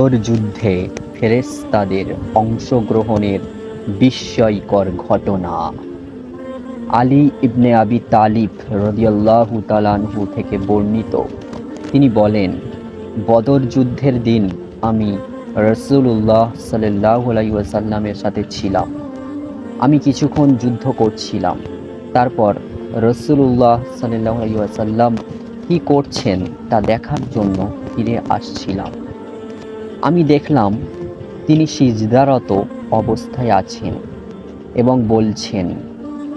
বদর যুদ্ধে ফেরেশতাদের অংশগ্রহণের বিস্ময়কর ঘটনা। আলী ইবনে আবি তালিব রাদিয়াল্লাহু তাআলা আনহু থেকে বর্ণিত, তিনি বলেন, বদর যুদ্ধের দিন আমি রাসূলুল্লাহ সাল্লাল্লাহু আলাইহি ওয়াসাল্লামের সাথে ছিলাম। আমি কিছুক্ষণ যুদ্ধ করছিলাম। তারপর রাসূলুল্লাহ সাল্লাল্লাহু আলাইহি ওয়াসাল্লাম কি করছেন তা দেখার জন্য ফিরে আসছিলাম। আমি দেখলাম তিনি সিজদারত অবস্থায় আছেন এবং বলছেন,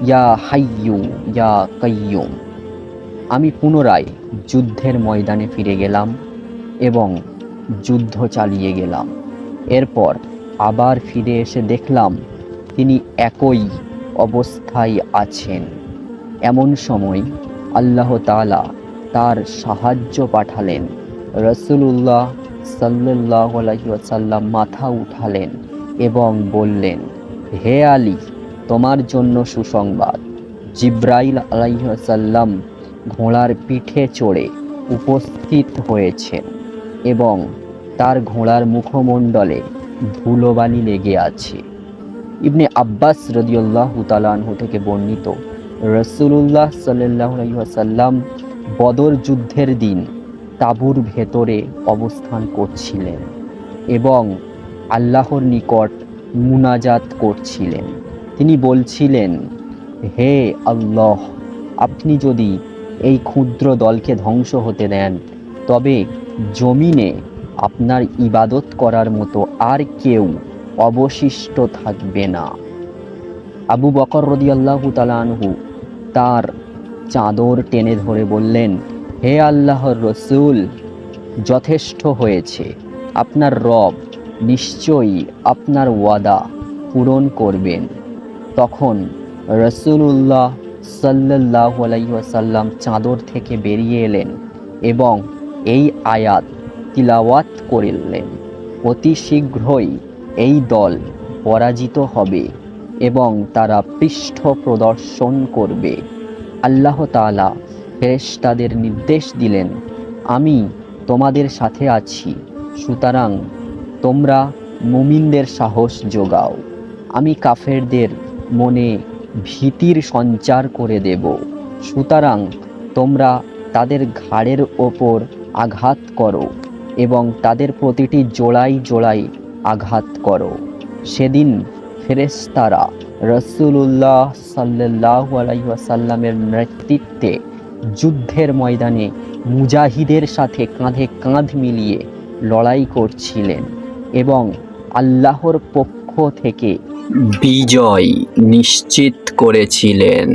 ইয়া হাইয়্যু ইয়া কাইয়্যুম। আমি পুনরায় যুদ্ধের ময়দানে ফিরে গেলাম এবং যুদ্ধ চালিয়ে গেলাম। এরপর আবার ফিরে এসে দেখলাম তিনি একই অবস্থায় আছেন। এমন সময় আল্লাহ তাআলা তার সাহায্য পাঠালেন। রাসূলুল্লাহ সাল্লাল্লাহু আলাইহি ওয়াসাল্লাম মাথা উঠালেন এবং বললেন, হে আলী, তোমার জন্য সুসংবাদ। জিবরাইল আলাইহিস সালাম ঘোড়ার পিঠে চড়ে উপস্থিত হয়েছেন এবং তার ঘোড়ার মুখমণ্ডলে ধুলোবালি লেগে আছে। ইবনে আব্বাস রাদিয়াল্লাহু তাআলা আনহু থেকে বর্ণিত, রাসূলুল্লাহ সাল্লাল্লাহু আলাইহি ওয়াসাল্লাম বদর যুদ্ধের দিন তাঁবুর ভেতরে অবস্থান করছিলেন এবং আল্লাহর নিকট মুনাজাত করছিলেন। তিনি বলছিলেন, হে আল্লাহ, আপনি যদি এই ক্ষুদ্র দলকে ধ্বংস হতে দেন, তবে জমিনে আপনার ইবাদত করার মতো আর কেউ অবশিষ্ট থাকবে না। আবু বকর রাদিয়াল্লাহু তাআলা আনহু তার চাদর টেনে ধরে বললেন, হে আল্লাহর রসূল, যথেষ্ট হয়েছে। আপনার রব নিশ্চয়ই আপনার ওয়াদা পূরণ করবেন। তখন রাসূলুল্লাহ সাল্লাল্লাহু আলাইহি ওয়াসাল্লাম চাদর থেকে বেরিয়ে এলেন এবং এই আয়াত তিলাওয়াত করলেন, অতি শীঘ্রই এই দল পরাজিত হবে এবং তারা পৃষ্ঠ প্রদর্শন করবে। আল্লাহ তাআলা ফেরেশতাদের নির্দেশ দিলেন, আমি তোমাদের সাথে আছি, সুতরাং তোমরা মুমিনদের সাহস যোগাও। আমি কাফেরদের মনে ভীতির সঞ্চার করে দেব, সুতরাং তোমরা তাদের ঘাড়ের ওপর আঘাত করো এবং তাদের প্রতিটি জোড়ায় জোড়ায় আঘাত করো। সেদিন ফেরেশতারা রাসূলুল্লাহ সাল্লাল্লাহু আলাইহি ওয়াসাল্লামের নেতৃত্বে যুদ্ধের ময়দানে মুজাহিদের সাথে কাঁধে কাঁধ মিলিয়ে লড়াই করছিলেন এবং আল্লাহর পক্ষ থেকে বিজয় নিশ্চিত করেছিলেন।